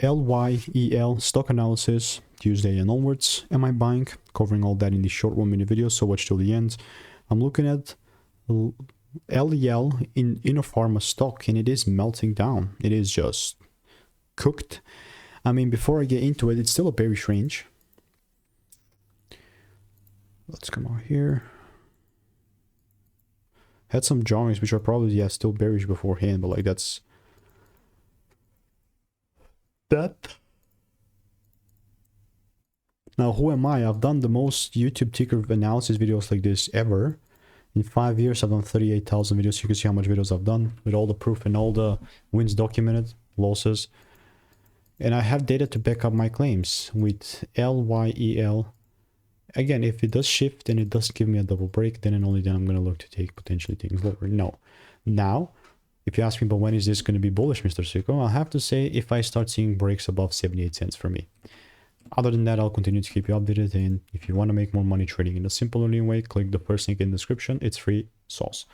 LYEL stock analysis, Tuesday and onwards. Am I buying? Covering all that in the short 1-minute video, so watch till the end. I'm looking at Lyell Immunopharma stock, and it is melting down. It is just cooked. I mean, before I get into it, it's still a bearish range. Let's come out here. Had some drawings which are probably, yeah, still bearish beforehand, but like that's that. Now, who am I? I've done the most YouTube ticker analysis videos like this ever. In 5 years, I've done 38,000 videos. You can see how much videos I've done with all the proof and all the wins documented, losses. And I have data to back up my claims with LYEL. Again, if it does shift and it does give me a double break, then and only then I'm going to look to take potentially things lower. No. Now, if you ask me, but when is this going to be bullish, Mr. Sicko? I'll have to say if I start seeing breaks above 78 cents for me. Other than that, I'll continue to keep you updated. And if you want to make more money trading in a simple learning way, click the first link in the description. It's free sauce.